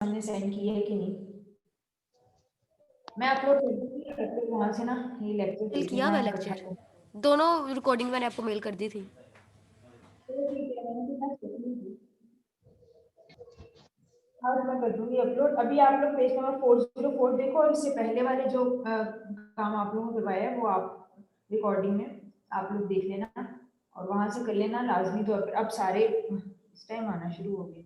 हमने सेंड किया है कि नहीं। मैं अपलोड कर दूंगी वहां से ना, ये लेक्चर देख किया हुआ लेना लेक्चर, इकट्ठा। दोनों रिकॉर्डिंग मैंने आपको मेल कर दी थी। और मैं कर दूंगी अपलोड। अभी आप लोग पेज नंबर 404 देखो, और इससे पहले वाले जो काम आप लोगों को करवाया है वो आप रिकॉर्डिंग में आप लोग देख लेना और वहां से कर लेना लाजमी तौर पर। अब सारे इस टाइम आना शुरू हो गए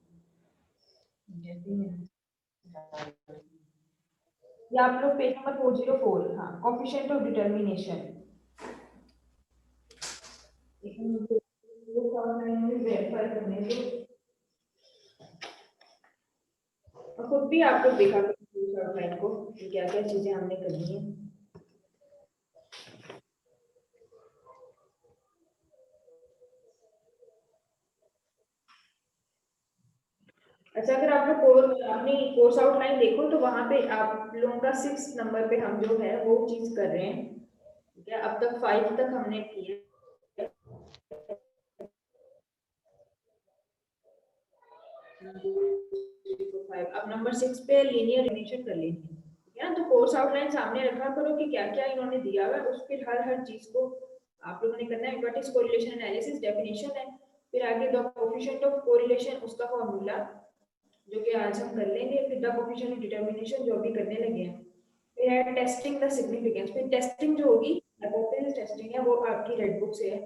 या आप लोग पेज नंबर 404, हाँ, कोफिशिएंट ऑफ डिटरमिनेशन। वेरीफाई करने दो और खुद भी आप लोग देखा करें को क्या क्या चीजें हमने करनी है। अच्छा, अगर आप लोग अपनी कोर्स आउटलाइन देखो तो वहां पे आप लोगों का 6 नंबर पे हम जो है वो चीज कर रहे हैं। ठीक है, अब तक 5 तक हमने किए। अब नंबर 6 पे लीनियर रिलेशन कर लेंगे। ठीक है ना, तो कोर्स आउटलाइन सामने रखा करो कि क्या क्या इन्होंने दिया हुआ है, उस पर हर हर चीज को आप लोगों ने करना है। What is correlation analysis, definition है, फिर आगे द कोएफिशिएंट ऑफ कोरिलेशन उसका फार्मूला जो कि आज हम कर लेंगे, फिर द कोएफिशिएंट ऑफ डिटरमिनेशन जो अभी करने लगे हैं, फिर है टेस्टिंग द सिग्निफिकेंस। फिर टेस्टिंग जो होगी हाइपोथेसिस टेस्टिंग है, वो आपकी रेड बुक से है,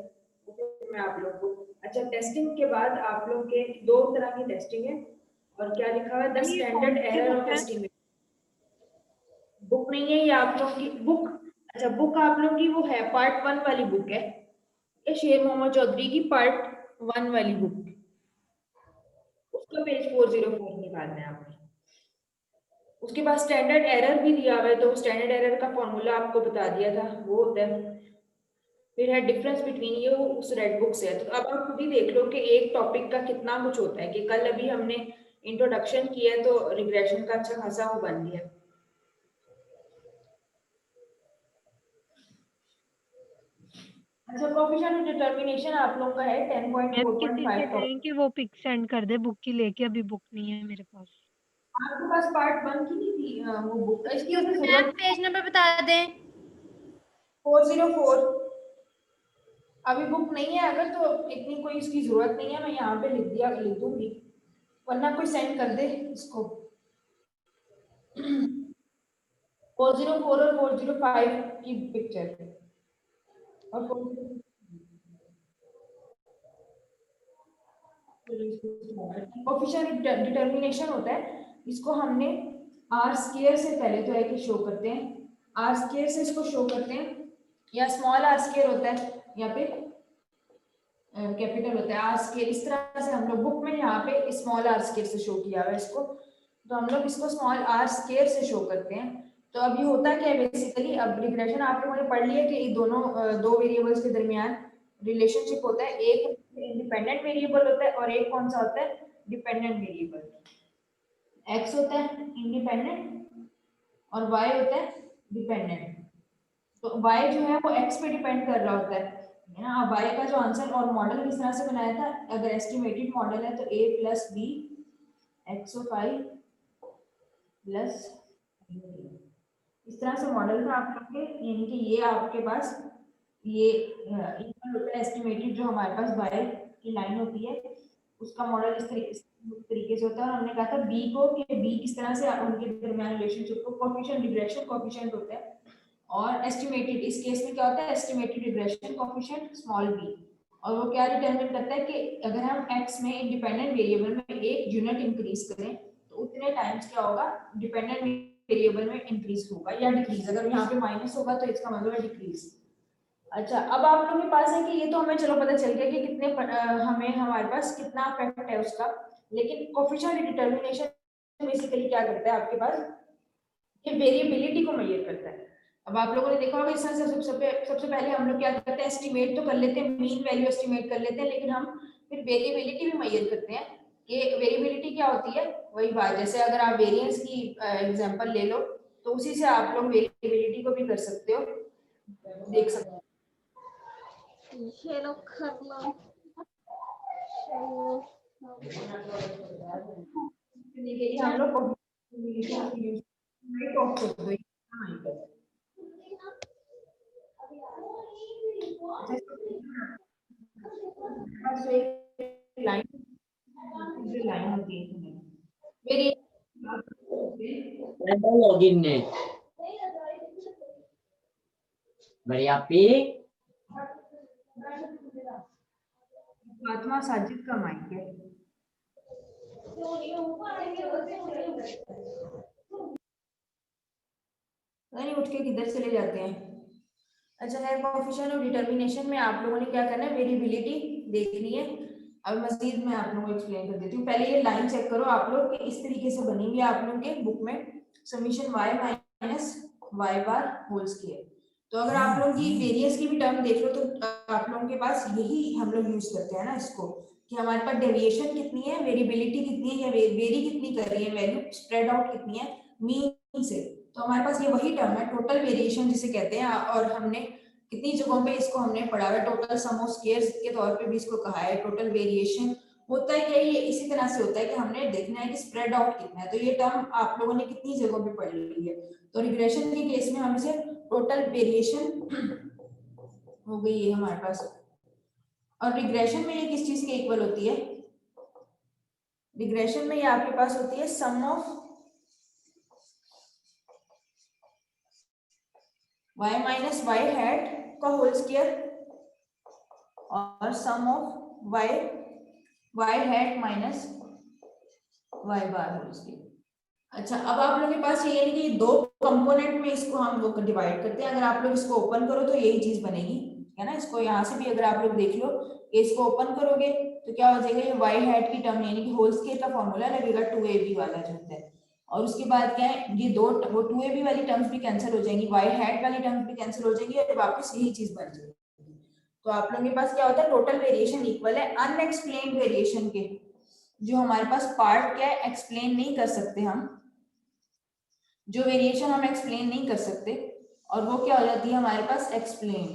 मैं आप लोग को। अच्छा, टेस्टिंग के बाद आप लोग के दो तरह की टेस्टिंग है, और क्या लिखा हुआ है, the standard error of estimate. Book नहीं है ये आप लोग की बुक। अच्छा, बुक आप लोग की वो है पार्ट 1 वाली बुक है, शेर मोहम्मद चौधरी की पार्ट 1 वाली बुक, उसका पेज 404 निकालना है आपने। उसके बाद स्टैंडर्ड एरर भी दिया हुआ है, तो स्टैंडर्ड एरर का फॉर्मूला आपको बता दिया था, वो होता है। फिर है डिफरेंस बिटवीन, ये वो उस रेड बुक से है। तो अब आप खुद ही देख लो कि एक टॉपिक का कितना कुछ होता है, कि कल अभी हमने इंट्रोडक्शन किया तो रिग्रेशन का अच्छा खासा वो बन गया। अच्छा, कोएफिशिएंट ऑफ डिटरमिनेशन आप लोग का है मैम किसी से 10.4.5 कहें कि वो पिक सेंड कर दे बुक की लेके, अभी बुक नहीं है मेरे पास। आपके पास पार्ट 1 की नहीं थी वो बुक, इसकी अभी मैम जरूरत पेज नंबर बता दें। 404 अभी बुक नहीं है, अगर तो इतनी कोई इसकी जरूरत नहीं है, मैं यहाँ पे लिख दूंगी, वरना कोई सेंड कर दे इसको। 404 और 405 की पिक्चर और कोएफिशिएंट डिटरमिनेशन होता है, इसको हमने आर स्क्वायर से पहले तो है कि शो करते हैं, आर स्क्वायर से इसको शो करते हैं, या स्मॉल आर स्क्वायर होता है या फिर कैपिटल होता है आर स्क्वायर। इस तरह से हम लोग बुक में यहाँ पे स्मॉल आर स्क्वायर से शो किया हुआ है इसको, तो हम लोग इसको स्मॉल आर स्क्वायर से शो करते हैं। तो अब ये होता क्या है बेसिकली, अब रिग्रेशन आप लोगों ने पढ़ लिया कि दोनों दो वेरिएबल्स के दरमियान रिलेशनशिप होता है, एक इंडिपेंडेंट वेरिएबल होता है और एक कौन सा होता है, डिपेंडेंट वेरिएबल। एक्स होता है इंडिपेंडेंट और वाई होता है डिपेंडेंट। तो वाई जो है वो एक्स पे डिपेंड कर रहा होता है ना। अब वाई का जो आंसर और मॉडल किस तरह से बनाया था, अगर एस्टिमेटेड मॉडल है तो a plus b x of i plus, इस तरह से मॉडल था आप लोग के, यानी कि ये आपके पास ये एस्टिमेटेड जो हमारे पास बाय की लाइन होती है उसका मॉडल इस तरीके से होता है। और हमने कहा था बी को कि बी किस तरह से उनके दरमियान रिलेशनशिप को कोएफिशिएंट रिग्रेशन कोएफिशिएंट होता है, और एस्टिमेटेड इस केस में क्या होता है, estimated regression coefficient small b, और वो क्या डिटरमिन करता है कि अगर हम x में इंडिपेंडेंट वेरिएबल में एक यूनिट इंक्रीज करें तो उतने टाइम्स क्या होगा, डिपेंडेंट वेरिएबल में इंक्रीज होगा या डिक्रीज। अगर यहाँ पे माइनस होगा तो इसका मतलब है डिक्रीज। अच्छा, अब आप लोगों के पास है कि ये तो हमें चलो पता चल गया कि कितने हमें हमारे पास कितना इफेक्ट है उसका, लेकिन कोएफिशिएंट डिटरमिनेशन बेसिकली क्या करता है आपके पास, ये वेरिएबिलिटी को मेजर करता है। अब आप लोगों ने देखा होगा इसमें से सबसे पहले हम लोग क्या करते हैं, एस्टिमेट तो कर लेते हैं, मीन वैल्यू एस्टिमेट कर लेते हैं, लेकिन हम फिर वेरिएबिलिटी भी मेजर करते हैं कि वेरिएबिलिटी क्या होती है। वही बात, जैसे अगर आप वेरिएंस की एग्जांपल ले लो तो उसी से आप लोग वेरिएबिलिटी को भी कर सकते हो, देख सकते हो। हम लोग राइट ऑफ कर दो। हाँ, बस एक लाइन, जो लाइन होती है मेरी login nih. Beri api. आत्मा साजिद का माइक है। नहीं, उठ के किधर चले जाते हैं। अच्छा है, कोएफिशिएंट ऑफ डिटरमिनेशन में आप लोगों ने क्या करना है, वेरिएबिलिटी देखनी है। अब मजीद मैं आप लोगों को एक्सप्लेन कर देती हूँ। पहले ये लाइन चेक करो आप लोग कि इस तरीके से बनी हुई है आप लोगों के बुक में, summation y minus y bar whole square. तो अगर आप लोगों की वेरिएंस की भी टर्म देख लो तो आप लोगों के पास यही हम लोग यूज करते हैं ना इसको, कि हमारे पास डेविएशन कितनी है, वेरिएबिलिटी कितनी है, या वेरी कितनी कर रही है वैल्यू, स्प्रेड आउट कितनी है मीन से। तो हमारे पास ये वही टर्म है, टोटल वेरिएशन जिसे कहते हैं। और हमने कितनी जगहों पे इसको हमने पढ़ा है, टोटल सम ऑफ स्क्वायर्स के तौर पे भी इसको कहा है। टोटल वेरिएशन होता है क्या, ये इसी तरह से होता है कि हमने देखना है कि स्प्रेड आउट कितना है। तो ये टर्म आप लोगों ने कितनी जगहों पे पढ़ ली है। तो रिग्रेशन के केस में हम इसे टोटल वेरिएशन हो गई है हमारे पास। और रिग्रेशन में ये किस चीज के इक्वल होती है, रिग्रेशन में ये आपके पास होती है sum of y minus Y hat का होल स्क्वायर और sum of y hat minus y bar whole square. अच्छा, अब आप लोगों के पास ये है कि दो कंपोनेंट में इसको हम वो डिवाइड करते हैं। अगर आप लोग इसको ओपन करो तो यही चीज बनेगी, है ना। इसको यहाँ से भी अगर आप लोग देख लो, इसको ओपन करोगे तो क्या हो जाएगा, ये y हैट की टर्म यानी कि होल स्क्वायर का फॉर्मूला लगेगा 2ab वाला जो होता है। और उसके बाद क्या है, ये दो वो 2ab वाली टर्म्स भी कैंसिल हो जाएंगी, y हैट वाली टर्म्स भी कैंसिल हो जाएंगी और वापस यही चीज बन जाएगी। तो आप लोगों के पास क्या होता है, टोटल वेरिएशन इक्वल है अनएक्सप्लेन्ड वेरिएशन के, जो हमारे पास पार्ट क्या है एक्सप्लेन नहीं कर सकते हम, जो वेरिएशन हम एक्सप्लेन नहीं कर सकते, और वो क्या हो जाती है हमारे पास एक्सप्लेन।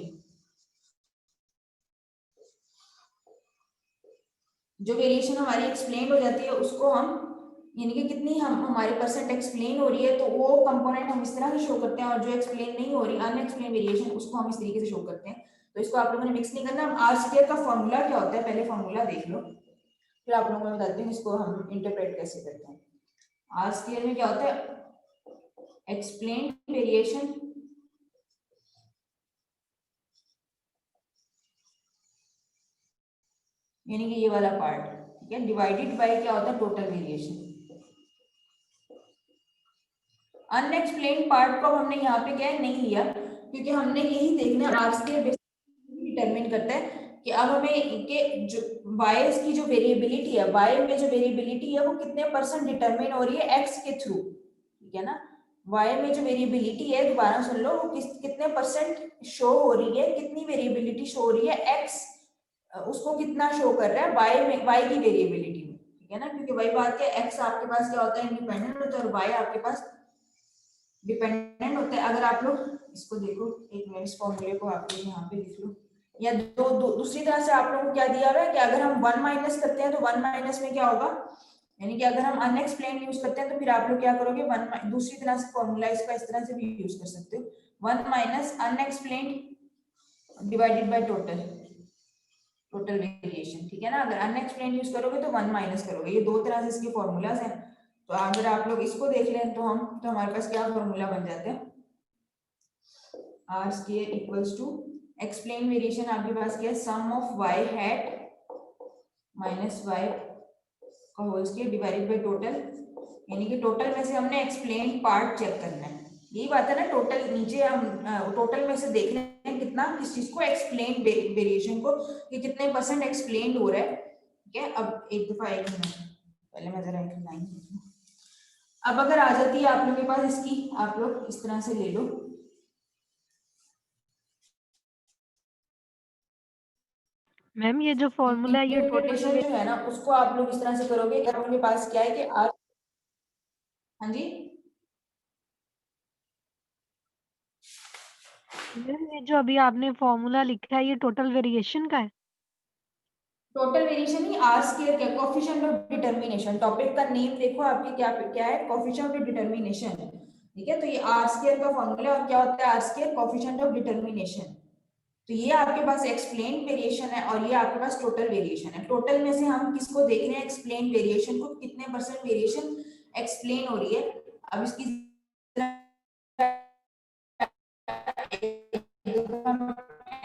जो वेरिएशन हमारी एक्सप्लेन हो जाती है उसको हम, यानी कि कितनी हम हमारी परसेंट एक्सप्लेन हो रही है, तो वो कंपोनेंट हम इस तरह से शो करते हैं। और जो एक्सप्लेन नहीं हो रही अनएक्सप्लेन वेरिएशन, उसको हम इस तरीके से शो करते हैं। तो इसको आप लोगों ने मिक्स नहीं करना। आर स्क्वायर का फॉर्मूला क्या होता है, पहले फॉर्मूला देख लो, फिर आप लोगों को बताती हूँ इसको हम इंटरप्रेट कैसे करते हैं। आर स्क्वायर में क्या होता है, एक्सप्लेन वेरिएशन यानी कि ये वाला पार्ट, ठीक है, डिवाइडेड बाय क्या होता है टोटल वेरिएशन। अनएक्सप्लेन्ड पार्ट को हमने यहाँ पे क्या है नहीं लिया, क्योंकि हमने यही देखना आर स्क्वायर डिटरमिन करता है कि अब हमें के जो y की जो वेरिएबिलिटी है, y में जो वेरिएबिलिटी है वो कितने परसेंट डिटरमिन हो रही है x के थ्रू, ठीक है ना। y में जो वेरिएबिलिटी है, दोबारा सुन लो, वो कितने परसेंट शो हो रही है, कितनी वेरिएबिलिटी शो हो रही है x, उसको कितना शो कर रहा है y में, y की वेरिएबिलिटी में, ठीक है ना। क्योंकि वही बात है, x आपके पास क्या होता है इंडिपेंडेंट होता है और y आपके पास डिपेंडेंट होता है। अगर आप लोग इसको देखो, एक मिनट इस फॉर्मूले को आप लोग यहाँ पे लिख लो, या दूसरी तरह से आप लोगों को क्या दिया हुआ है कि अगर हम 1 माइनस करते हैं तो 1 माइनस में क्या होगा, यानी कि अगर हम अनएक्सप्लेन्ड यूज करते हैं तो फिर आप लोग क्या करोगे, 1 दूसरी तरह से फॉर्मूला इसका इस तरह से भी यूज कर सकते हो, 1 minus unexplained divided by total, total variation, ठीक है ना। अगर अनएक्सप्लेन्ड यूज करोगे तो 1 माइनस करोगे, ये दो तरह से इसके फॉर्मूलाज हैं। तो अगर आप लोग इसको देख लें तो हमारे पास क्या फॉर्मूला बन जाता है, R square equals to explain variation आपके पास क्या है, sum of Y hat minus Y का whole square divided by total, यानी कि टोटल में से हमने एक्सप्लेन पार्ट चेक करना है। यही बात है ना, टोटल नीचे हम टोटल में से देख रहे हैं कितना किस चीज को एक्सप्लेन वेरिएशन को, कि कितने परसेंट एक्सप्लेन हो रहा है, ठीक है। अब एक दफा एक मिनट पहले मैं जरा एक लाइन, अब अगर आ जाती है आप लोगों के पास इसकी, आप लोग इस तरह से ले लो, मैम ये जो फॉर्मूला है ये टोटल इंटरप्रिटेशन जो है ना उसको आप लोग इस तरह से करोगे कि आप लोगों के पास क्या है कि आप, हाँ जी मैम ये जो अभी आपने फॉर्मूला लिखा है ये टोटल वेरिएशन का है। टोटल वेरिएशन ही आर स्क्वायर क्या, कोएफिशिएंट ऑफ डिटरमिनेशन, टॉपिक का नेम देखो आपके क्या क्या है, कोएफिशिएंट ऑफ डिटरमिनेशन, ठीक है। तो ये आर स्क्वायर का फॉर्मूला, और क्या होता है R square, coefficient of determination. तो ये आपके पास एक्सप्लेन वेरिएशन है और ये आपके पास टोटल वेरिएशन है। टोटल में से हम किसको देख रहे हैं, एक्सप्लेन वेरिएशन को, कितने परसेंट वेरिएशन एक्सप्लेन हो रही है। अब इसकी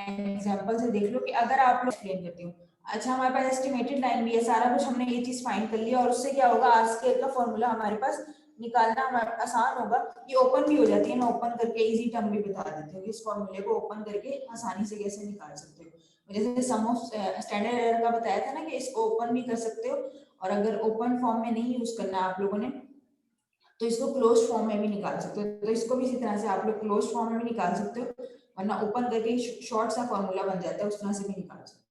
एग्जांपल से देख लो कि अगर आप लोग एक्सप्लेन करते हो, अच्छा हमारे पास एस्टिमेटेड लाइन भी है, सारा कुछ हमने ये चीज फाइंड कर लिया, और उससे क्या होगा, आर स्क्वायर का फॉर्मूला हमारे पास निकालना हमारे आसान होगा। ये ओपन भी हो जाती है, मैं ओपन करके इजी टर्म भी बता देती हूँ कि इस फॉर्मूले को ओपन करके आसानी से कैसे निकाल सकते हो। जैसे सम ऑफ स्टैंडर्ड एरर का बताया था ना कि इसको ओपन भी कर सकते हो, और अगर ओपन फॉर्म में नहीं यूज करना आप लोगों ने तो इसको क्लोज फॉर्म में भी निकाल सकते हो। तो इसको भी इसी तरह से आप लोग क्लोज फॉर्म में भी निकाल सकते हो, वरना ओपन करके शॉर्ट सा फॉर्मूला बन जाता है, उस तरह से भी निकाल सकते हो।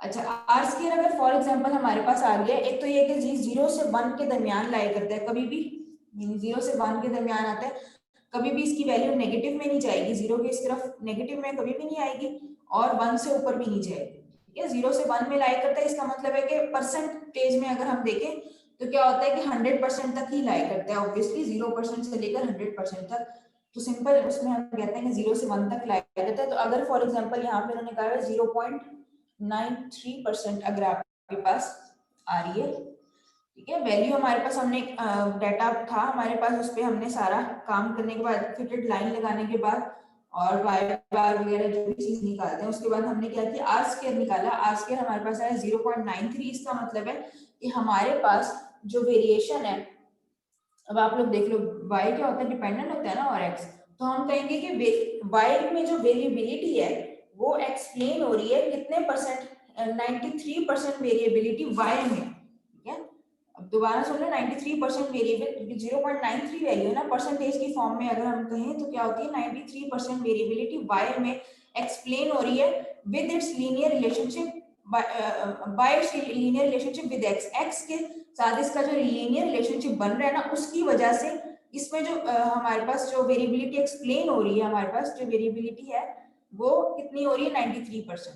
अच्छा, आर स्क्वायर अगर फॉर एग्जांपल हमारे पास आ गया, एक तो ये कि जी 0 से 1 के दरमियान लाई करता है, कभी भी 0 से 1 के दरमियान आता है, कभी भी इसकी वैल्यू नेगेटिव में नहीं जाएगी, 0 के इस तरफ नेगेटिव में कभी भी नहीं आएगी, और 1 से ऊपर भी नहीं जाएगी, ठीक है। 0 से 1 में लाई करता है, इसका मतलब है कि परसेंटेज में अगर हम देखें तो क्या होता है कि 100% तक ही लाई करता है, ऑब्वियसली 0% से लेकर 100% तक। तो सिंपल उसमें हम कहते हैं कि 0 से 1 तक लाई करता है। तो अगर फॉर एग्जांपल यहाँ पे उन्होंने कहा है 0.93% अगर आपके पास आ रही है, ठीक है, वैल्यू हमारे पास, हमने डाटा था हमारे पास, उस पर हमने सारा काम करने के बाद, फिटेड लाइन लगाने के बाद और वाई बार वगैरह जो भी चीज निकालते हैं, उसके बाद हमने क्या किया, आर स्क्वायर निकाला। आर स्क्वायर हमारे पास आया 0.93। इसका मतलब है कि हमारे पास जो वेरिएशन है, अब आप लोग देख लो y क्या होता है, डिपेंडेंट होता है ना, और x, तो हम कहेंगे कि y में जो वेरिएबिलिटी है वो एक्सप्लेन हो रही है कितने परसेंट, 93% वेरिएबिलिटी y में, ठीक है। अब दोबारा सुन लो, 93% वेरिएबल, 0.93 वैल्यू है ना, परसेंटेज की फॉर्म में अगर हम कहें तो क्या होती है, 93% वेरिएबिलिटी y में एक्सप्लेन हो रही है with its linear relationship, bye it's linear relationship with x के साथ इसका जो लीनियर रिलेशनशिप बन रहा है ना, उसकी वजह से इसमें जो हमारे पास जो वेरिएबिलिटी एक्सप्लेन हो रही है, हमारे पास जो वेरिएबिलिटी है वो कितनी हो रही है, 93%,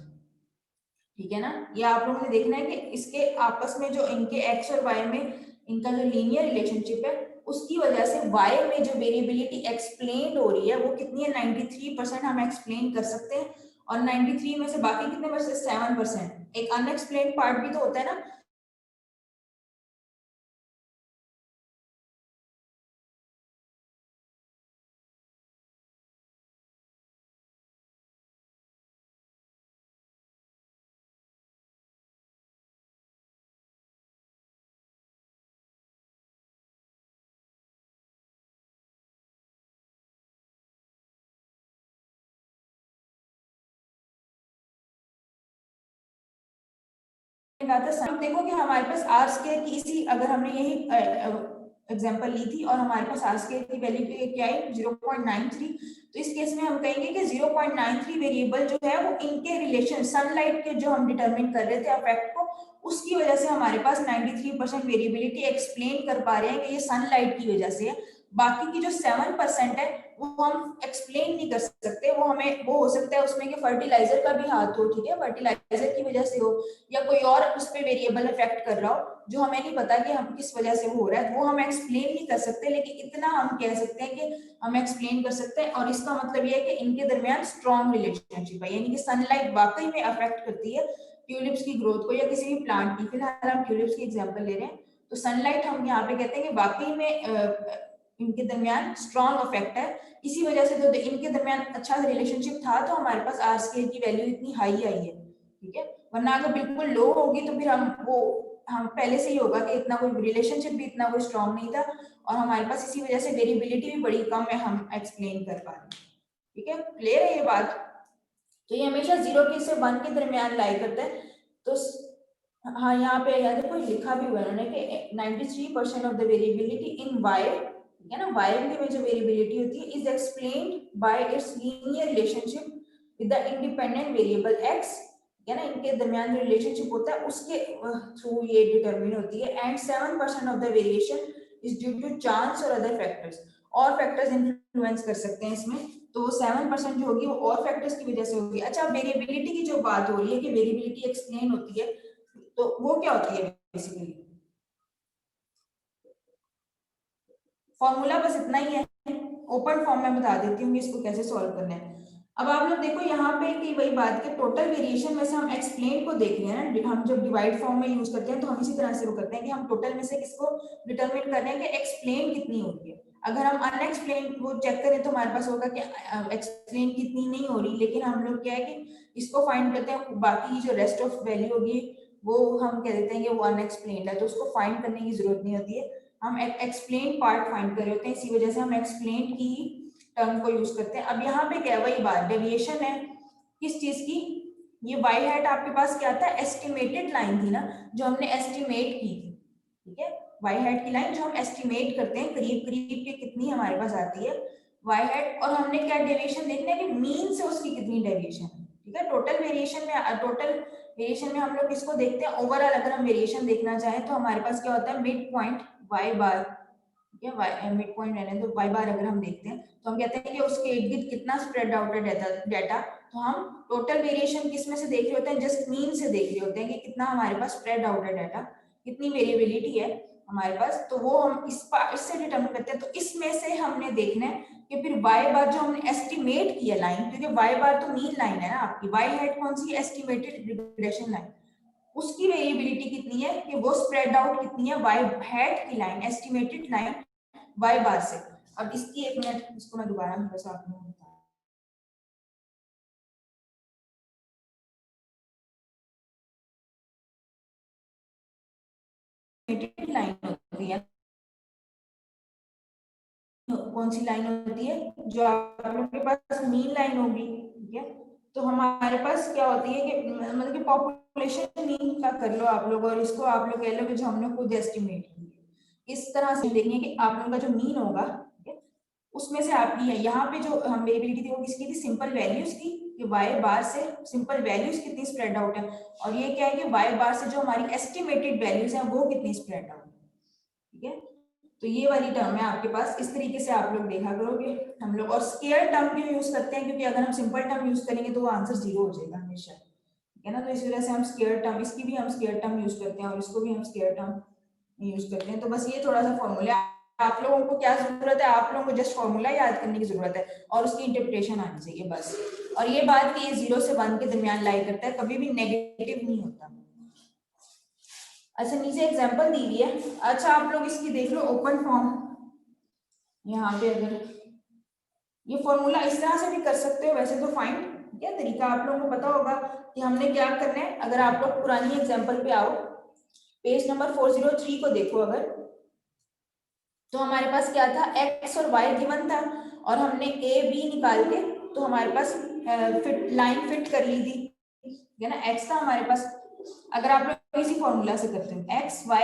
ठीक है ना। ये आप लोगों ने देखना है कि इसके आपस में जो इनके x और y में इनका जो लीनियर रिलेशनशिप है, उसकी वजह से y में जो वेरिएबिलिटी एक्सप्लेन हो रही है वो कितनी है, 93% हम एक्सप्लेन कर सकते हैं, और 93 में से बाकी कितने बचे, 7%। एक अनएक्सप्लेन पार्ट भी तो होता है ना, देखो कि हमारे पास आर स्क्वायर की इसी, अगर हमने यही एग्जांपल ली थी और हमारे पास आर स्क्वायर की वैल्यू क्या है, 0.93, तो इस केस में हम कहेंगे कि 0.93 वेरिएबल जो है वो इनके रिलेशन, सनलाइट के जो हम डिटरमिन कर रहे थे अफेक्ट को, उसकी वजह से हमारे पास 93% वेरिएबिलिटी एक्सप्लेन कर पा रहे हैं कि ये सनलाइट की वजह से है। बाकी की जो 7% है वो हम एक्सप्लेन नहीं कर सकते, वो हमें, वो हो सकता है उसमें कि फर्टिलाइजर का भी हाथ हो, ठीक है, फर्टिलाइजर की वजह से हो, या कोई और उस पे वेरिएबल इफेक्ट कर रहा हो जो हमें नहीं पता कि हम किस वजह से वो हो रहा है, वो हम एक्सप्लेन नहीं कर सकते, लेकिन इतना हम कह सकते हैं कि हम एक्सप्लेन कर सकते हैं। और इसका मतलब ये है कि इनके दरमियान स्ट्रॉन्ग रिलेशनशिप है, यानी कि सनलाइट वाकई में अफेक्ट करती है ट्यूलिप्स की ग्रोथ को या किसी भी प्लांट की। फिलहाल हम ट्यूलिप्स की एग्जाम्पल ले रहे हैं, तो सनलाइट हम यहाँ पे कहते हैं कि वाकई में इनके दरमियान स्ट्रॉन्ग इफेक्ट है। इसी वजह से तो इनके दरमियान अच्छा रिलेशनशिप था, तो हमारे पास आर स्क्वायर की वैल्यू इतनी हाई आई है, ठीक है। वरना अगर बिल्कुल लो होगी तो फिर हम पहले से ही होगा कि इतना कोई रिलेशनशिप भी इतना कोई स्ट्रॉन्ग नहीं था, और हमारे पास इसी वजह से वेरिएबिलिटी भी बड़ी कम है, हम एक्सप्लेन कर पा रहे हैं, ठीक है। क्लियर है ये बात। तो ये हमेशा 0 के से 1 के दरमियान लाई करता है। तो हाँ, यहाँ पे याद है कोई लिखा भी हुआ है उन्होंने कि 93% of the variability in y, ठीक है ना, y में जो वेरिएबिलिटी होती है is explained bye it's linear relationship with the independent variable x, ठीक है ना, इनके दरमियान जो रिलेशनशिप होता है उसके थ्रू ये डिटरमिन होती है। And 7% of the variation is due to chance और अदर फैक्टर्स, और फैक्टर्स इन्फ्लुएंस कर सकते हैं इसमें, तो 7% जो होगी वो और फैक्टर्स की वजह से होगी। अच्छा, वेरिएबिलिटी की जो बात हो रही है कि वेरिएबिलिटी एक्सप्लेन होती है, तो वो क्या होती है बेसिकली? फॉर्मूला बस इतना ही है, ओपन फॉर्म में बता देती हूँ इसको कैसे सॉल्व करना है। अब आप लोग देखो यहाँ पे कि वही बात कि टोटल वेरिएशन में से हम एक्सप्लेन को देख रहे हैं ना, हम जब डिवाइड फॉर्म में यूज करते हैं तो हम इसी तरह से वो करते हैं कि हम टोटल में से किसको डिटरमिन कर रहे हैं कि एक्सप्लेन कितनी होती है। अगर हम अनएक्सप्लेन वो चेक करें तो हमारे पास होगा कि एक्सप्लेन कितनी नहीं हो रही, लेकिन हम लोग क्या है कि इसको फाइंड करते हैं, बाकी जो रेस्ट ऑफ वैल्यू होगी वो हम कह देते हैं कि वो अनएक्सप्लेन्ड है, तो उसको फाइंड करने की जरूरत नहीं होती है, हम एक्सप्लेन पार्ट फाइंड कर रहे होते हैं, इसी वजह से हम एक्सप्लेन की टर्म को यूज करते हैं। अब यहाँ पे क्या है, वही बात डेविएशन है किस चीज की, ये वाई हैट आपके पास क्या था, एस्टिमेटेड लाइन थी ना जो हमने एस्टिमेट की थी, ठीक है, वाई हैट की लाइन जो हम एस्टिमेट करते हैं करीब करीब के कितनी हमारे पास आती है वाई हैट, और हमने क्या डेविएशन देखना है कि मीन से उसकी कितनी डेविएशन है, ठीक है। टोटल वेरिएशन में हम लोग किसको देखते हैं, ओवरऑल अगर हम वेरिएशन देखना चाहें तो हमारे पास क्या होता है मिड पॉइंट वाई बार, ठीक है, मिड पॉइंट रहने तो वाई बार अगर हम देखते हैं तो हम कहते हैं कि उसके इर्द गिर्द कितना स्प्रेड आउट है डाटा, तो हम टोटल वेरिएशन किस में से देख रहे होते हैं, जस्ट मीन से देख रहे होते हैं कि कितना हमारे पास स्प्रेड आउट है डाटा, कितनी वेरिएबिलिटी है हमारे पास, तो वो हम इससे डिटरमिन करते हैं। तो इसमें से हमने देखना है कि फिर वाई बार जो हमने एस्टिमेट किया लाइन, क्योंकि वाई बार तो मीन लाइन है ना आपकी, वाई हैट कौन सी एस्टिमेटेड रिग्रेशन लाइन, उसकी वेरिएबिलिटी कितनी है कि वो स्प्रेड आउट कितनी है वाई हैट की लाइन एस्टिमेटेड लाइन वाई बार से। अब इसकी एक मिनट, इसको मैं दोबारा बस आपको लाइन होती है, कौन सी लाइन होती है, जो आप लोगों के पास मीन लाइन होगी, ठीक है, तो हमारे पास क्या होती है कि मतलब कि पॉपुलेशन मीन का कर लो आप लोग, और इसको आप लोग कह लो कि जो हमने खुद एस्टिमेट की, इस तरह से देखेंगे कि आप लोगों का जो मीन होगा उसमें से आपकी है यहाँ पे जो हम वेरिएबिलिटी थी वो किसकी थी, सिंपल वैल्यूज की, कि वाई बार से सिंपल वैल्यूज कितनी स्प्रेड आउट है, और ये क्या है कि वाई बार से जो हमारी एस्टिमेटेड वैल्यूज है वो कितनी स्प्रेड आउट है, ठीक है। तो ये वाली टर्म है आपके पास, इस तरीके से आप लोग देखा करोगे हम लोग, और स्केयर टर्म क्यों यूज करते हैं, क्योंकि अगर हम सिंपल टर्म यूज करेंगे तो वो आंसर 0 हो जाएगा हमेशा, ठीक है ना, तो इस वजह से हम स्केयर टर्म, इसकी भी हम स्केयर टर्म यूज करते हैं और इसको भी हम स्केयर टर्म यूज करते हैं। तो बस ये थोड़ा सा फॉर्मूला, आप लोगों को क्या जरूरत है, आप लोगों को जस्ट फॉर्मूला याद करने की जरूरत है और उसकी इंटरप्रिटेशन आनी चाहिए बस। और ये बात कि ये 0 से 1 के दरमियान लाई करता है, कभी भी नेगेटिव नहीं होता। अच्छा, नीचे एग्जांपल दी हुई है, अच्छा आप लोग इसकी देख लो ओपन फॉर्म, यहाँ पे अगर ये फॉर्मूला इस तरह से भी कर सकते हो वैसे तो फाइन, क्या तरीका आप लोगों को पता होगा कि हमने क्या करना है। अगर आप लोग पुरानी एग्जांपल पे आओ, पेज नंबर 403 को देखो अगर, तो हमारे पास क्या था, x और y गिवन था और हमने a b निकाल के तो हमारे पास लाइन फिट कर ली थी, है ना, x था हमारे पास, अगर आप लोग इसी फॉर्मूला से करते हो x y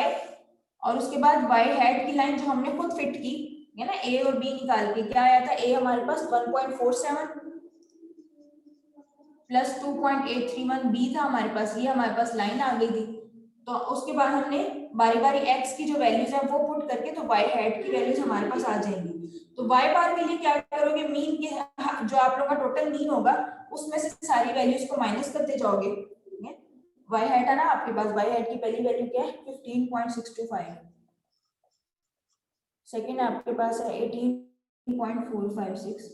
और उसके बाद y हैट की लाइन जो हमने खुद फिट की है ना, a और b निकाल के क्या आया था, a हमारे पास 1.47 प्लस 2.831 b था हमारे पास, ये हमारे पास लाइन आ गई थी। तो उसके बाद हमने बारी बारी x की जो वैल्यूज है वो पुट करके तो y हैट की वैल्यूज हमारे पास आ जाएंगी। तो y बार के लिए क्या करोगे, मीन के जो आप लोगों का टोटल मीन होगा उसमें से सारी वैल्यूज को माइनस करते जाओगे, y हैट है ना आपके पास, y हैट की पहली वैल्यू क्या है 15.625, सेकंड आपके पास है 18.456,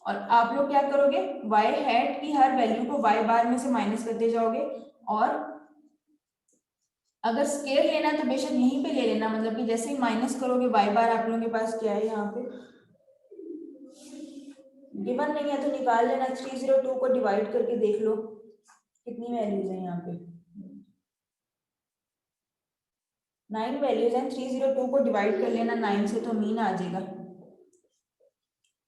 और आप लोग क्या करोगे y हैट की हर वैल्यू को y बार में से माइनस करते जाओगे, और अगर स्केयर लेना है तो बेशक यहीं पे ले लेना, मतलब कि जैसे ही माइनस करोगे y बार आप लोगों के पास क्या है, यहाँ पे गिवन नहीं है तो निकाल लेना, 302 को डिवाइड करके देख लो कितनी वैल्यूज है, यहाँ पे 9 वैल्यूज हैं, 302 को डिवाइड कर लेना 9 से तो मीन आ जाएगा।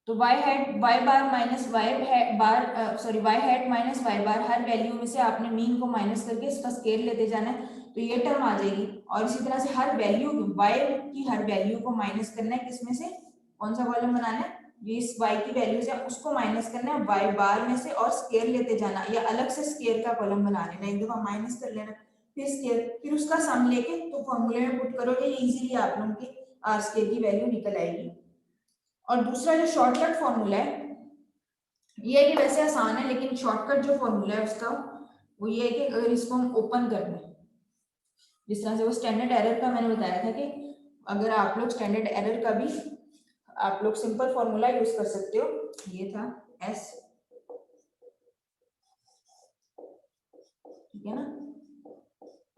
तो y hat y bar minus y bar sorry y hat minus y bar, हर वैल्यू में से आपने मीन को माइनस करके इसका स्केयर लेते जाना है तो ये टर्म आ जाएगी, और इसी तरह से हर वैल्यू y की हर वैल्यू को माइनस करना है, किसमें से, कौन सा कॉलम बनाना है, इस y की वैल्यूज है उसको माइनस करना है y बार में से और स्केयर लेते जाना, या अलग से स्केयर का कॉलम बना लेना, एक दफा माइनस कर लेना फिर स्केयर, फिर उसका सम लेके तो फॉर्मूले में पुट करोगे, ये इजीली आप लोगों की आर स्केयर की वैल्यू निकल आएगी। और दूसरा जो शॉर्टकट फॉर्मूला है ये है कि वैसे आसान है, लेकिन शॉर्टकट जो फॉर्मूला है उसका वो ये है कि अगर इसको हम ओपन कर दें, जिस तरह से वो स्टैंडर्ड एरर का मैंने बताया था कि अगर आप लोग स्टैंडर्ड एरर का भी आप लोग सिंपल फॉर्मूला यूज कर सकते हो, ये था एस, ठीक है ना,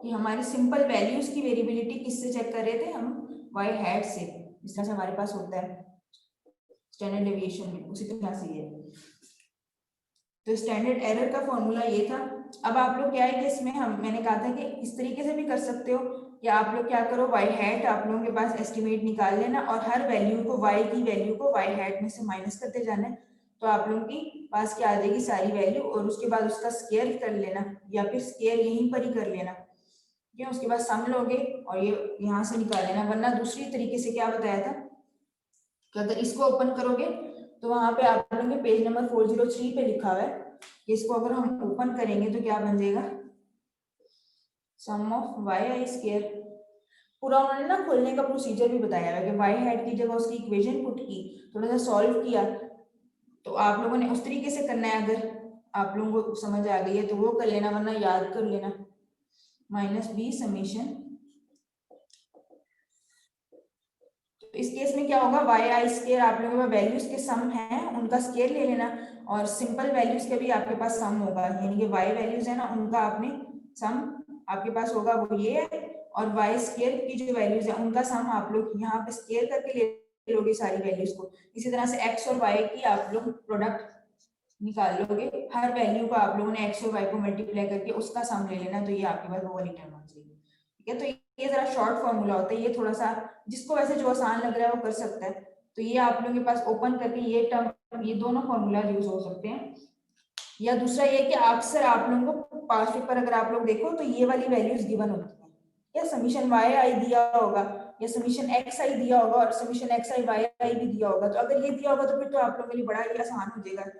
कि हमारी सिंपल वैल्यूज की वेरिएबिलिटी किससे चेक कर रहे थे हम, वाई हैट से, जिस तरह से हमारे पास होता है स्टैंडर्ड डेविएशन में, उसी तरह से ये। तो स्टैंडर्ड एरर का फॉर्मूला ये था। अब आप लोग क्या है कि इसमें मैंने कहा था कि इस तरीके से भी कर सकते हो कि आप लोग क्या करो, वाई हैट आप लोगों के पास एस्टिमेट निकाल लेना और हर वैल्यू को, वाई की वैल्यू को वाई हैट में से माइनस करते जाना है, तो आप लोगों की पास क्या आ जाएगी सारी वैल्यू, और उसके बाद उसका स्केयर कर लेना या फिर स्केयर यहीं पर ही कर लेना, ठीक है। उसके बाद सम लोगे और ये यहाँ से निकाल लेना, वरना दूसरी तरीके से क्या बताया था कि अगर इसको ओपन करोगे तो वहां पे आप लोगों के पेज नंबर 403 पे लिखा हुआ है कि इसको अगर हम ओपन करेंगे तो क्या बन जाएगा, सम ऑफ वाई आई स्केयर। पूरा उन्होंने ना खोलने का प्रोसीजर भी बताया है कि वाई हैट की जगह उसकी इक्वेशन पुट की, थोड़ा सा सॉल्व किया, तो आप लोगों ने उस तरीके से करना है। अगर आप लोगों को समझ आ गई है तो वो कर लेना, वरना याद कर लेना, माइनस बी समीशन। तो इस केस में क्या होगा, वाई आई स्केयर आप लोगों के वैल्यूज के सम है उनका स्केयर ले लेना, और सिंपल वैल्यूज के भी आपके पास सम होगा, यानी कि वाई वैल्यूज है ना उनका आपने सम आपके पास होगा वो ये है, और वाई स्केयर की जो वैल्यूज है उनका सम आप लोग यहाँ पे स्केयर करके ले लोगे सारी वैल्यूज को। इसी तरह से एक्स और वाई की आप लोग प्रोडक्ट निकाल लोगे, हर वैल्यू को आप लोगों ने एक्स और वाई को मल्टीप्लाई करके उसका सम ले लेना, तो ये आपके पास वो वाली टर्म आ जाएगी, ठीक है। तो ये जरा शॉर्ट फॉर्मूला होता है, ये थोड़ा सा जिसको वैसे जो आसान लग रहा है वो कर सकता है। तो ये आप लोगों के पास ओपन करके ये टर्म, ये दोनों फॉर्मूला यूज हो सकते हैं। या दूसरा ये कि अक्सर आप लोगों को पास पेपर अगर आप लोग देखो तो ये वाली वैल्यूज गिवन होती है, या समीशन वाई आई दिया होगा या समीशन एक्स आई दिया होगा और समीशन एक्स आई वाई आई भी दिया होगा, तो अगर ये दिया होगा तो फिर तो आप लोगों के लिए बड़ा ही आसान हो जाएगा,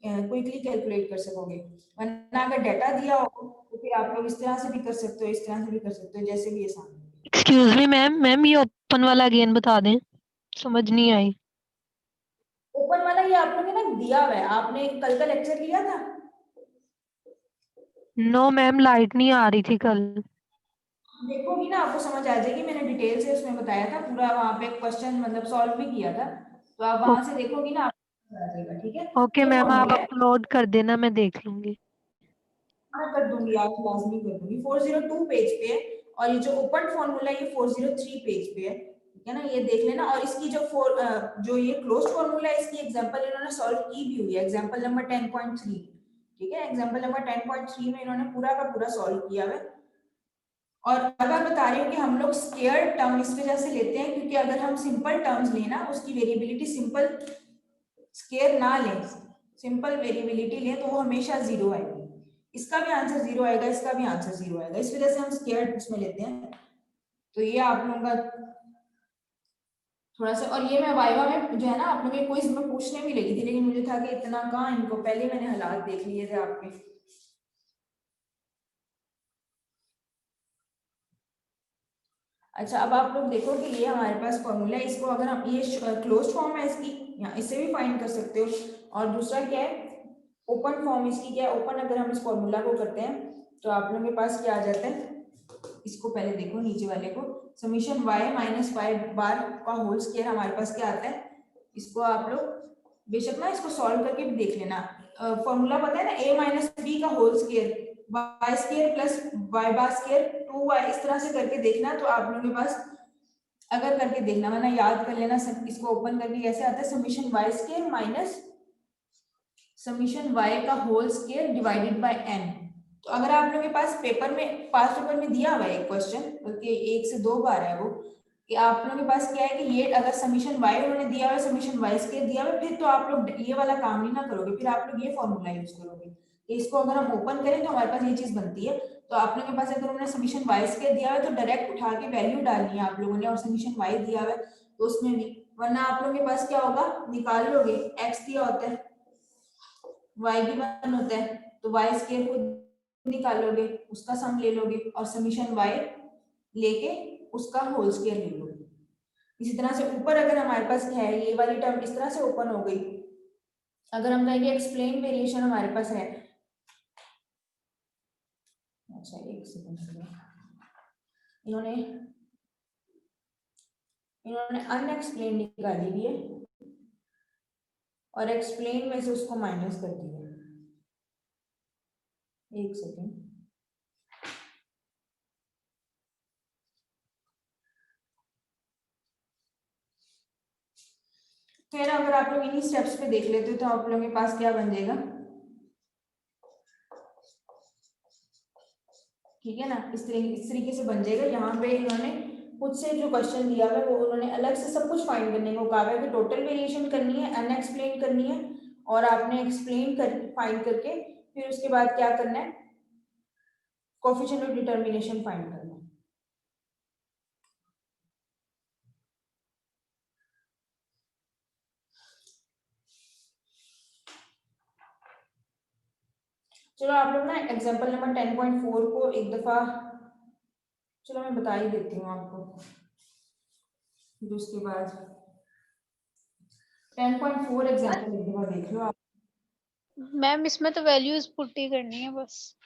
क्विकली कैलकुलेट कर सकोगे। वरना अगर डाटा दिया हो तो फिर आप लोग इस तरह से भी कर सकते हो, इस तरह से भी कर सकते हो, जैसे भी आसान है। एक्सक्यूज मी मैम, मैम ये ओपन वाला अगेन बता दें, समझ नहीं आई। ओपन वाला ये आप लोगों ने ना दिया हुआ है, आपने कल का लेक्चर लिया था। नो मैम, लाइट नहीं आ रही थी कल। देखोगी ना आपको समझ आ जाएगी, मैंने डिटेल से उसमें बताया था पूरा, वहां पे क्वेश्चन मतलब सॉल्व भी किया था, तो आप वहां से देखोगी ना आपको समझ आ जाएगा, ठीक है। ओके ये मैम, आप फॉर्मूला है, अपलोड कर देना, मैं देख लूंगी। मैं कर दूंगी, आज लाजमी कर दूंगी। 402 पेज पे है और ये जो ओपन फॉर्मूला ये 403 पेज पे है, ठीक है ना, ये देख लेना। और इसकी जो ये क्लोज फॉर्मूला है इसकी एग्जांपल इन्होंने सॉल्व की भी हुई है, एग्जांपल नंबर 10.3, ठीक है। एग्जांपल नंबर 10.3 में इन्होंने पूरा का पूरा सॉल्व किया है। और अगर बता रही हूँ कि हम लोग स्केयर टर्म इस वजह से लेते हैं क्योंकि अगर हम सिंपल टर्म्स लेना, उसकी वेरिएबिलिटी सिंपल स्केयर ना लें, सिंपल वेरिएबिलिटी लें तो वो हमेशा जीरो आएगी, इसका भी आंसर जीरो आएगा, इसका भी आंसर जीरो आएगा, इस वजह से हम स्केयर उसमें लेते हैं। तो ये आप लोगों का थोड़ा सा, और ये मैं वाइवा में जो है ना आप लोगों के क्विज में पूछने भी लगी थी, लेकिन मुझे था कि इतना कहाँ, इनको पहले मैंने हालात देख लिए थे आपके। अच्छा, अब आप लोग देखो कि ये हमारे पास फॉर्मूला है, इसको अगर हम, ये क्लोज फॉर्म है इसकी, यहाँ इससे भी फाइंड कर सकते हो। और दूसरा क्या है, ओपन फॉर्म इसकी क्या है, ओपन अगर हम इस फॉर्मूला को करते हैं तो आप लोगों के पास क्या आ जाता है, इसको पहले देखो नीचे वाले को, समीशन वाई माइनस वाई बार का होल स्क्वायर हमारे पास क्या आता है, इसको आप लोग बेशक ना इसको सॉल्व करके भी देख लेना। फॉर्मूला पता है ना, ए माइनस बी का whole square Y square plus Y bar square 2y, इस तरह से करके देखना। तो आप लोगों के पास अगर करके देखना, वरना याद कर लेना, इसको ओपन करके कैसे आता है, summation Y square minus summation Y का whole square divided by n। तो अगर आप लोगों के पास पेपर में, पास पेपर में दिया हुआ है एक क्वेश्चन, बल्कि 1 से 2 बार है वो, कि आप लोगों के पास क्या है कि ये अगर समीशन वाई उन्होंने दिया हुआ है, समीशन वाई स्क्वायर दिया हुआ है, फिर तो आप लोग ये वाला काम नहीं ना करोगे, फिर आप लोग ये फॉर्मूला यूज करोगे कि इसको अगर हम ओपन करें तो हमारे पास ये चीज बनती है। तो आप लोगों के पास अगर उन्होंने समीशन वाई स्क्वायर दिया हुआ है तो डायरेक्ट उठा के वैल्यू डालनी है आप लोगों ने, और समीशन वाई दिया हुआ है तो उसमें भी, वरना आप लोगों के पास क्या होगा, निकाल लोगे, एक्स दिया होता है y भी 1 होता है, तो y स्क्वायर को निकालोगे, उसका सम ले लोगे और समीशन y लेके उसका होल स्क्वायर ले लोगे। इसी तरह से ऊपर अगर हमारे पास क्या है, ये वाली टर्म इस तरह से ओपन हो गई, अगर हम कहेंगे एक्सप्लेन वेरिएशन हमारे पास है, अच्छा एक सेकंड, इन्होंने अनएक्सप्लेन निकाली हुई है और एक्सप्लेन में से उसको माइनस कर दिया, एक सेकंड, फिर अगर आप लोग इन्हीं स्टेप्स पे देख लेते हो तो आप लोगों के पास क्या बन जाएगा, ठीक है ना, इस तरीके से बन जाएगा। यहाँ पे इन्होंने खुद से जो क्वेश्चन दिया हुआ है वो उन्होंने अलग से सब कुछ फाइंड करने को कहा है कि टोटल वेरिएशन करनी है, अनएक्सप्लेन करनी है, और आपने एक्सप्लेन कर फाइंड करके फिर उसके बाद क्या करना है, कोएफिशिएंट ऑफ डिटर्मिनेशन फाइंड करना है। चलो आप लोग ना एग्जांपल नंबर 10.4 को एक दफा, चलो मैं बता ही देती हूँ आपको, फिर उसके बाद 10.4 एग्जांपल एक दफा देख लो आप। मैम इसमें तो वैल्यूज पुट ही करनी है बस।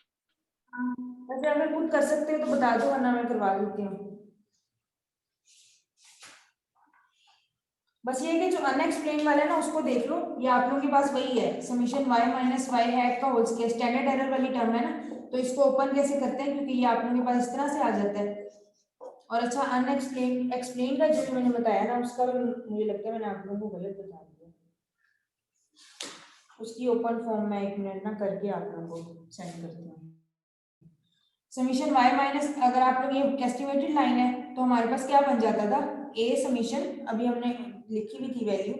वैसे अगर खुद कर सकते हो तो बता दो, वरना मैं करवा देती हूँ। बस ये है कि जो अनएक्सप्लेन वाला है ना उसको देख लो, ये आप लोगों के पास वही है, summation y minus Y hat का होल स्क्वायर, स्टैंडर्ड एरर वाली टर्म है ना, तो इसको ओपन कैसे करते हैं, क्योंकि ये आप लोगों के पास इस तरह से आ जाता है। और अच्छा अनएक्सप्लेन एक्सप्लेन का जो मैंने बताया ना उसका भी मुझे लगता है मैंने आप लोगों को गलत बता दिया, उसकी ओपन फॉर्म में 1 मिनट ना करके आप लोगों को सेंड करती हूँ। समीशन y माइनस, अगर आप लोग ये एस्टिमेटेड लाइन है तो हमारे पास क्या बन जाता था, a समीशन, अभी हमने लिखी भी थी वैल्यू,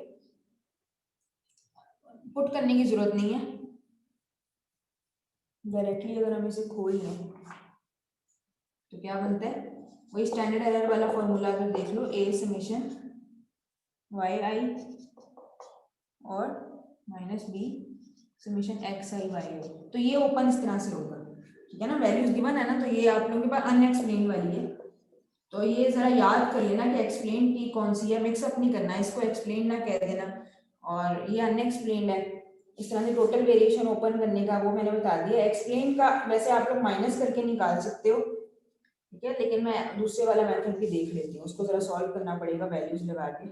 पुट करने की जरूरत नहीं है, डायरेक्टली अगर हम इसे खोल लें तो क्या बनता है, वही स्टैंडर्ड एरर वाला फॉर्मूला अगर देख लो, a समीशन वाई आई और माइनस b समीशन एक्स आई वाई आई, तो ये ओपन इस तरह से होगा, ठीक है ना, वैल्यूज गिवन है ना, तो ये आप लोगों के पास अनएक्सप्लेन वाली है, तो ये जरा याद कर लेना कि एक्सप्लेन की कौन सी है, मिक्सअप नहीं करना, इसको एक्सप्लेन ना कह देना, और ये अनएक्सप्लेन है। इस तरह से टोटल वेरिएशन ओपन करने का वो मैंने बता दिया। एक्सप्लेन का वैसे आप लोग माइनस करके निकाल सकते हो, ठीक है, लेकिन मैं दूसरे वाला मेथड भी देख लेती हूँ, उसको जरा सॉल्व करना पड़ेगा वैल्यूज लगा के,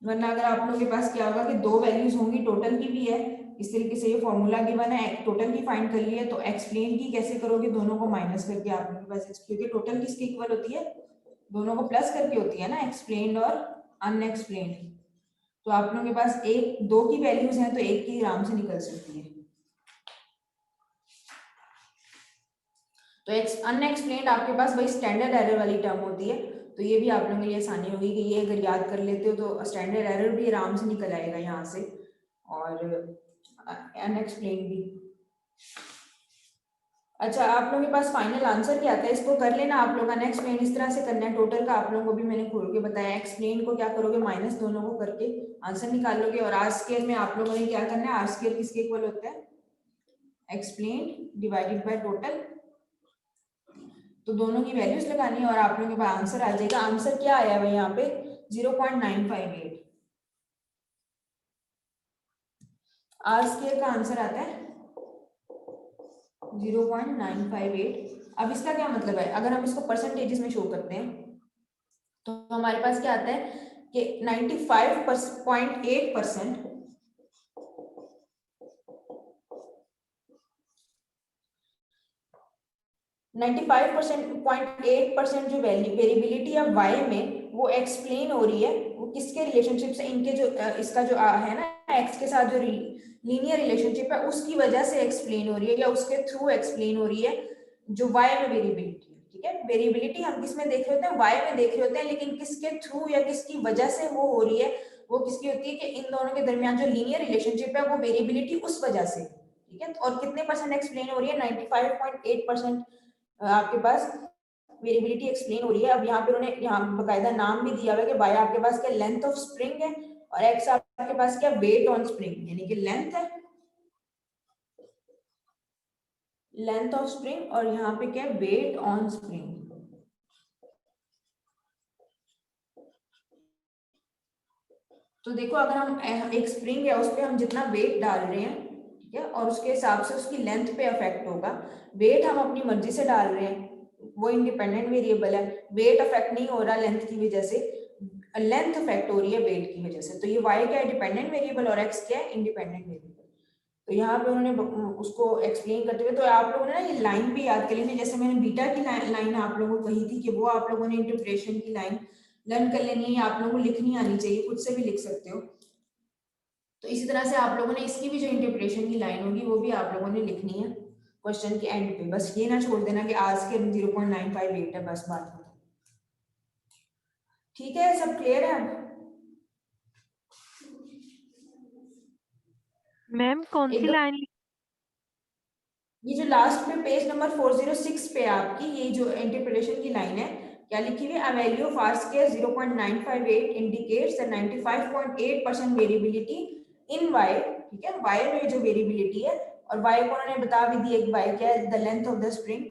वरना अगर आप लोगों के पास क्या होगा कि दो वैल्यूज होंगी, टोटल की भी है, इस तरीके से ये फॉर्मूला गिवन है, टोटल की फाइंड कर ली है, तो एक्सप्लेन की कैसे करोगे, दोनों को माइनस करके आप लोगों के पास, क्योंकि टोटल किसके इक्वल होती है, दोनों को प्लस करके होती है ना, एक्सप्लेन्ड और अनएक्सप्लेन्ड, तो आप लोगों के पास एक दो की वैल्यूज हैं तो एक की आराम से निकल सकती है, तो अनएक्सप्लेन्ड आपके पास वही स्टैंडर्ड एरर वाली टर्म होती है, तो ये भी आप लोगों के लिए आसानी होगी कि ये अगर याद कर लेते हो तो स्टैंडर्ड एरर भी आराम से निकल आएगा यहाँ से, और अनएक्सप्लेन्ड भी। अच्छा आप लोगों के पास फाइनल आंसर क्या आता है, इसको कर लेना आप लोग, अनएक्सप्लेन इस तरह से करना है, टोटल का आप लोगों को भी मैंने खोल के बताया, एक्सप्लेन को क्या करोगे, माइनस दोनों को करके आंसर निकालोगे, और आर स्क्वायर में आप लोगों ने क्या करना है, आर स्क्वायर किसके इक्वल होता है, एक्सप्लेन डिवाइडेड बाय टोटल, तो दोनों की वैल्यूज लगानी है और आप लोगों के पास आंसर आ जाएगा। आंसर क्या आया है यहाँ पे 0.958, आर स्क्वायर का आंसर आता है 0.958। अब इसका क्या मतलब है, अगर हम इसको परसेंटेजेस में शो करते हैं तो हमारे पास क्या आता है कि 95.8% 95.8% जो वेरिएबिलिटी है वाई में वो एक्सप्लेन हो रही है, वो किसके रिलेशनशिप से, इनके जो इसका जो है ना एक्स के साथ जो लीनियर रिलेशनशिप है उसकी वजह से एक्सप्लेन हो रही है, या उसके थ्रू एक्सप्लेन हो रही है जो वाई में वेरिएबिलिटी है, ठीक है, वेरिएबिलिटी हम किस में देख रहे होते हैं, वाई में देख रहे होते हैं, लेकिन किसके थ्रू या किसकी वजह से वो हो रही है, वो किसकी होती है कि इन दोनों के दरमियान जो लीनियर रिलेशनशिप है वो वेरिएबिलिटी उस वजह से, ठीक है, और कितने परसेंट एक्सप्लेन हो रही है, 95.8% आपके पास वेरिएबिलिटी एक्सप्लेन हो रही है। अब यहाँ पे उन्होंने यहाँ बकायदा नाम भी दिया हुआ है कि वाई आपके पास क्या लेंथ ऑफ स्प्रिंग है और एक्स आपके पास क्या वेट ऑन स्प्रिंग, यानी कि लेंथ है, लेंथ ऑफ स्प्रिंग, और यहाँ पे क्या वेट ऑन स्प्रिंग, तो देखो अगर हम एक स्प्रिंग है उस पर हम जितना वेट डाल रहे हैं, ठीक है, और उसके हिसाब से उसकी लेंथ पे अफेक्ट होगा। वेट हम अपनी मर्जी से डाल रहे हैं, वो इंडिपेंडेंट वेरिएबल है, वेट अफेक्ट नहीं हो रहा लेंथ की वजह से, लेंथ अफेक्ट हो रही है वेट की वजह से। तो ये y क्या है, डिपेंडेंट वेरिएबल, और x क्या है, इंडिपेंडेंट वेरिएबल। तो यहाँ पे उन्होंने उसको एक्सप्लेन करते हुए, तो आप लोगों ने ना ये लाइन भी याद कर लेनी, जैसे मैंने बीटा की लाइन आप लोगों को कही थी कि वो आप लोगों ने इंटरप्रिटेशन की लाइन लर्न कर लेनी है, आप लोगों को लिखनी आनी चाहिए, खुद से भी लिख सकते हो। तो इसी तरह से आप लोगों ने इसकी भी जो इंटरप्रिटेशन की लाइन होगी वो भी आप लोगों ने लिखनी है क्वेश्चन के एंड पे। बस ये ना छोड़ देना कि आज के 0.958 है, बस बात खत्म। ठीक है, सब क्लियर है अब? मैम कौन सी एकदम लाइन? ये जो लास्ट में पेज नंबर 406 पे आपकी ये जो इंटरप्रिटेशन की लाइन है, क्या लिखी हुई है, a value of R square 0.958 indicates the 95.8% variability in y, ठीक है, y में जो वेरिएबिलिटी है, और y को उन्होंने बता भी दिया कि y क्या है, the length of the spring